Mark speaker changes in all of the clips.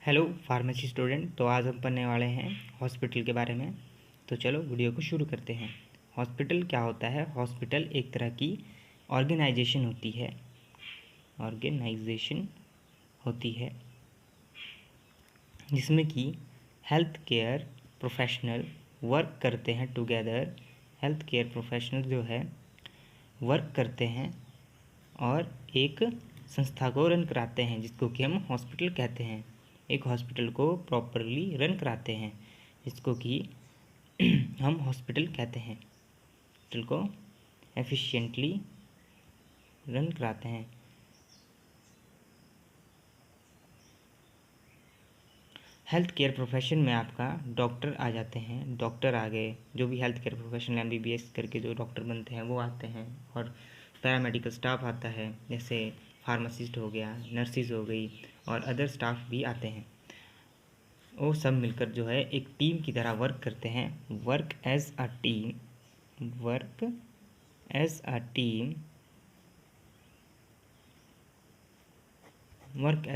Speaker 1: Hello pharmacy student. तो आज हम पढ़ने वाले हैं हॉस्पिटल के बारे में। तो चलो वीडियो को शुरू करते हैं। हॉस्पिटल क्या होता है? हॉस्पिटल एक तरह की ऑर्गेनाइजेशन होती है जिसमें कि हेल्थ केयर प्रोफेशनल वर्क करते हैं टुगेदर। हेल्थ केयर प्रोफेशनल जो है वर्क करते हैं और एक संस्था को रन कराते हैं जिसको कि हम हॉस्पिटल कहते हैं। एक हॉस्पिटल को प्रॉपरली रन कराते हैं जिसको कि हम हॉस्पिटल कहते हैं। हॉस्पिटल को एफिशिएंटली रन कराते हैं। हेल्थ केयर प्रोफेशन में आपका डॉक्टर आ जाते हैं। डॉक्टर आ गए, जो भी हेल्थ केयर प्रोफेशनल MBBS करके जो डॉक्टर बनते हैं वो आते हैं। और पैरामेडिकल स्टाफ आता है, जैसे फार्मासिस्ट हो गया, नर्सिस हो गई और अदर स्टाफ भी आते हैं। वो सब मिलकर जो है एक टीम की तरह वर्क करते हैं। वर्क एज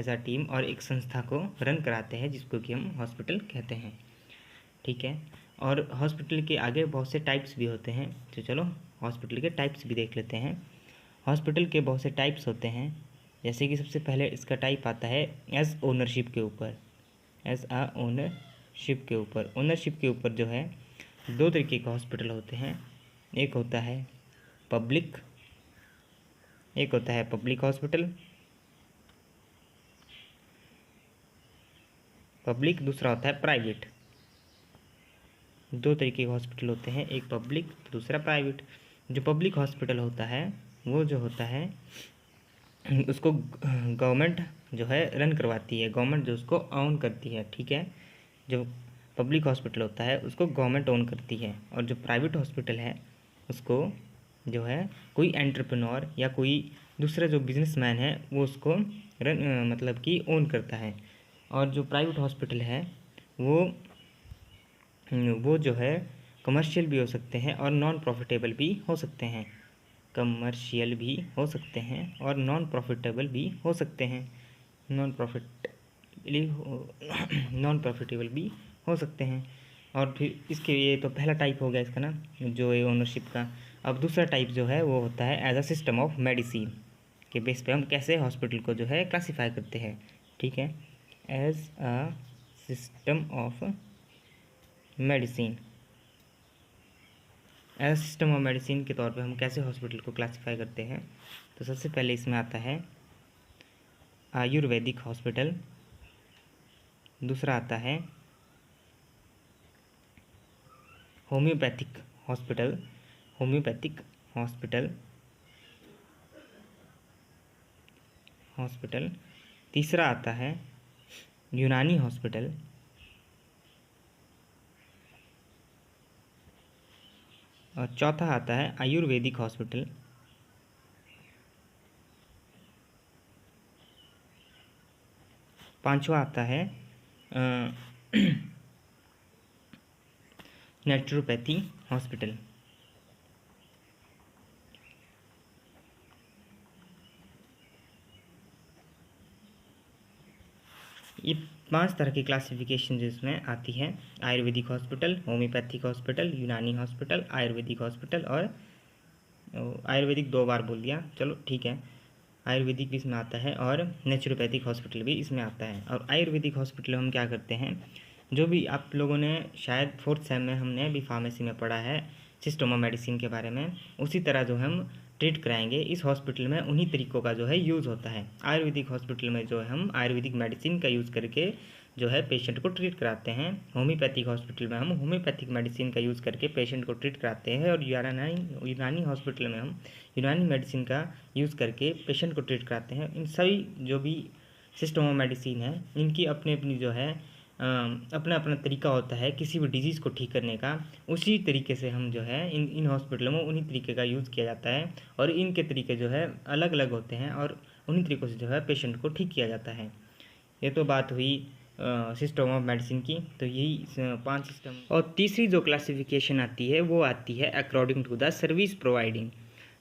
Speaker 1: अ टीम और एक संस्था को रन कराते हैं जिसको कि हम हॉस्पिटल कहते हैं। ठीक है। और हॉस्पिटल के आगे बहुत से टाइप्स भी होते हैं, तो चलो हॉस्पिटल के टाइप्स भी देख लेते हैं। हॉस्पिटल के बहुत से टाइप्स होते हैं, जैसे कि सबसे पहले इसका टाइप आता है एज ओनरशिप के ऊपर। ओनरशिप के ऊपर जो है दो तरीके का हॉस्पिटल होते हैं। एक होता है पब्लिक हॉस्पिटल, दूसरा होता है प्राइवेट। दो तरीके के हॉस्पिटल होते हैं, एक पब्लिक दूसरा प्राइवेट। जो पब्लिक हॉस्पिटल होता है वो जो होता है उसको गवर्नमेंट जो है रन करवाती है, गवर्नमेंट जो उसको ऑन करती है। ठीक है। जो पब्लिक हॉस्पिटल होता है उसको गवर्नमेंट ओन करती है, और जो प्राइवेट हॉस्पिटल है उसको जो है कोई एंटरप्रेन्योर या कोई दूसरा जो बिजनेसमैन है वो उसको मतलब कि ओन करता है। और जो प्राइवेट हॉस्पिटल है वो जो है कमर्शियल भी हो सकते हैं और नॉन प्रॉफिटेबल भी हो सकते हैं। नॉन प्रॉफिटेबल भी हो सकते हैं। नॉन प्रॉफिटेबल भी हो सकते हैं। और फिर इसके ये तो पहला टाइप हो गया इसका ना, जो है ओनरशिप का। अब दूसरा टाइप जो है वो होता है as a system of medicine के बेस पे हम कैसे हॉस्पिटल को जो है क्लासीफाई करते हैं। ठीक है। As a system of medicine के तौर पे हम कैसे हॉस्पिटल को क्लासीफाई करते हैं। तो सबसे पहले इसमें आता है आयुर्वेदिक हॉस्पिटल, दूसरा आता है होम्योपैथिक हॉस्पिटल, तीसरा आता है यूनानी हॉस्पिटल, और चौथा आता है आयुर्वेदिक हॉस्पिटल, पांचवा आता है नेचुरोपैथी हॉस्पिटल। ये 5 तरह की क्लासिफिकेशन जिसमें आती है: आयुर्वेदिक हॉस्पिटल, होम्योपैथिक हॉस्पिटल, यूनानी हॉस्पिटल, आयुर्वेदिक हॉस्पिटल, और आयुर्वेदिक 2 बार बोल दिया, चलो ठीक है। आयुर्वेदिक भी इसमें आता है और नेचुरोपैथिक हॉस्पिटल भी इसमें आता है। और आयुर्वेदिक हॉस्पिटल हम क्या करते हैं, जो भी आप लोगों ने शायद 4th सेम में हमने भी फार्मेसी में पढ़ा है सिस्टम ऑफ मेडिसिन के बारे में, उसी तरह जो हम ट्रीट कराएंगे इस हॉस्पिटल में उन्हीं तरीक़ों का जो है यूज़ होता है। आयुर्वेदिक हॉस्पिटल में जो है हम आयुर्वेदिक मेडिसिन का यूज़ करके जो है पेशेंट को ट्रीट कराते हैं। होम्योपैथिक हॉस्पिटल में हम होम्योपैथिक मेडिसिन का यूज़ करके पेशेंट को ट्रीट कराते हैं। और यूनानी हॉस्पिटल में हम यूनानी मेडिसिन का यूज़ करके पेशेंट को ट्रीट कराते हैं। इन सभी जो भी सिस्टम ऑफ मेडिसिन है इनकी अपनी अपनी जो है अपना अपना तरीका होता है किसी भी डिजीज़ को ठीक करने का। उसी तरीके से हम जो है इन हॉस्पिटलों में उन्हीं तरीके का यूज़ किया जाता है, और इनके तरीके जो है अलग अलग होते हैं और उन्हीं तरीक़ों से जो है पेशेंट को ठीक किया जाता है। ये तो बात हुई सिस्टम ऑफ मेडिसिन की। तो यही 5 सिस्टम। और तीसरी जो क्लासिफिकेशन आती है वो आती है according to the service providing.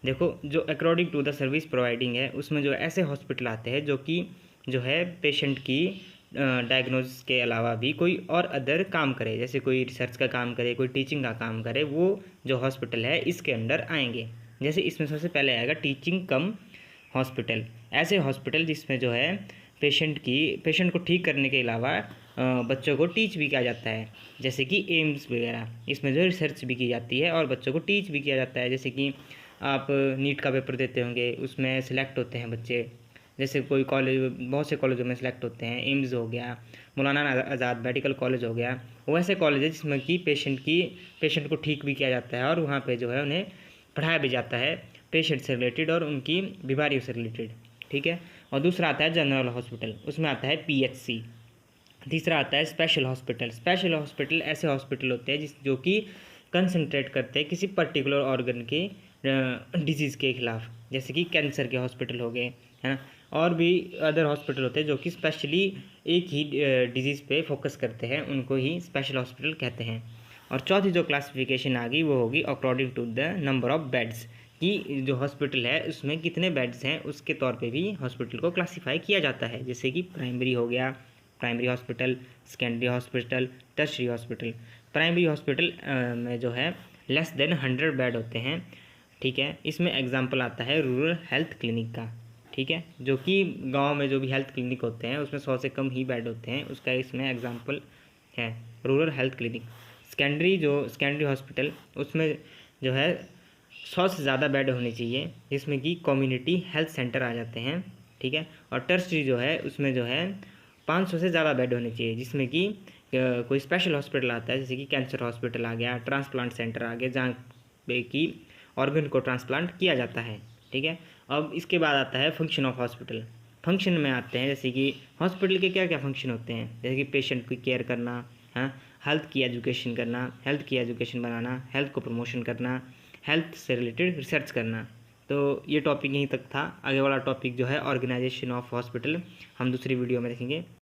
Speaker 1: देखो, जो according to the service providing है उसमें जो ऐसे हॉस्पिटल आते हैं जो कि जो है पेशेंट की डायग्नोसिस के अलावा भी कोई और अदर काम करे, जैसे कोई रिसर्च का काम करे, कोई टीचिंग का काम करे, वो जो हॉस्पिटल है इसके अंडर आएंगे। जैसे इसमें सबसे पहले आएगा टीचिंग कम हॉस्पिटल। ऐसे हॉस्पिटल जिसमें जो है पेशेंट को ठीक करने के अलावा बच्चों को टीच भी किया जाता है, जैसे कि एम्स वगैरह। इसमें जो रिसर्च भी की जाती है और बच्चों को टीच भी किया जाता है। जैसे कि आप नीट का पेपर देते होंगे, उसमें सिलेक्ट होते हैं बच्चे, जैसे कोई कॉलेज, बहुत से कॉलेजों में सिलेक्ट होते हैं, एम्स हो गया, मौलाना आज़ाद मेडिकल कॉलेज हो गया, वो ऐसे कॉलेज है जिसमें कि पेशेंट को ठीक भी किया जाता है और वहाँ पे जो है उन्हें पढ़ाया भी जाता है पेशेंट से रिलेटेड और उनकी बीमारियों से रिलेटेड, ठीक है। और दूसरा आता है जनरल हॉस्पिटल, उसमें आता है पीएचसी। तीसरा आता है स्पेशल हॉस्पिटल। स्पेशल हॉस्पिटल ऐसे हॉस्पिटल होते हैं जो कि कंसंट्रेट करते हैं किसी पर्टिकुलर ऑर्गन के डिजीज़ के खिलाफ, जैसे कि कैंसर के हॉस्पिटल हो गए, है ना। और भी अदर हॉस्पिटल होते हैं जो कि स्पेशली एक ही डिजीज़ पे फोकस करते हैं, उनको ही स्पेशल हॉस्पिटल कहते हैं। और चौथी जो क्लासिफिकेशन आ गई वो होगी according to the number of beds, कि जो हॉस्पिटल है उसमें कितने बेड्स हैं उसके तौर पे भी हॉस्पिटल को क्लासीफाई किया जाता है। जैसे कि प्राइमरी हो गया, primary hospital, secondary hospital, tertiary hospital. Primary hospital में जो है लेस देन 100 बेड होते हैं, ठीक है। इसमें एग्जांपल आता है रूरल हेल्थ क्लिनिक का, ठीक है, जो कि गांव में जो भी हेल्थ क्लिनिक होते हैं उसमें 100 से कम ही बेड होते हैं, उसका इसमें एग्जांपल है rural health clinic. Secondary hospital, उसमें जो है 100 से ज़्यादा बेड होने चाहिए, जिसमें कि कम्युनिटी हेल्थ सेंटर आ जाते हैं, ठीक है। और टर्शरी जो है उसमें जो है 500 से ज़्यादा बेड होने चाहिए, जिसमें कि कोई स्पेशल हॉस्पिटल आता है, जैसे कि कैंसर हॉस्पिटल आ गया, ट्रांसप्लांट सेंटर आ गया, जहाँ पे कि ऑर्गन को ट्रांसप्लांट किया जाता है, ठीक है। अब इसके बाद आता है फंक्शन ऑफ हॉस्पिटल। फंक्शन में आते हैं जैसे कि हॉस्पिटल के क्या क्या फंक्शन होते हैं, जैसे कि पेशेंट की केयर करना, हाँ, हेल्थ की एजुकेशन बनाना, हेल्थ को प्रमोशन करना, हेल्थ से रिलेटेड रिसर्च करना। तो ये टॉपिक यहीं तक था। आगे वाला टॉपिक जो है ऑर्गेनाइजेशन ऑफ हॉस्पिटल हम दूसरी वीडियो में देखेंगे।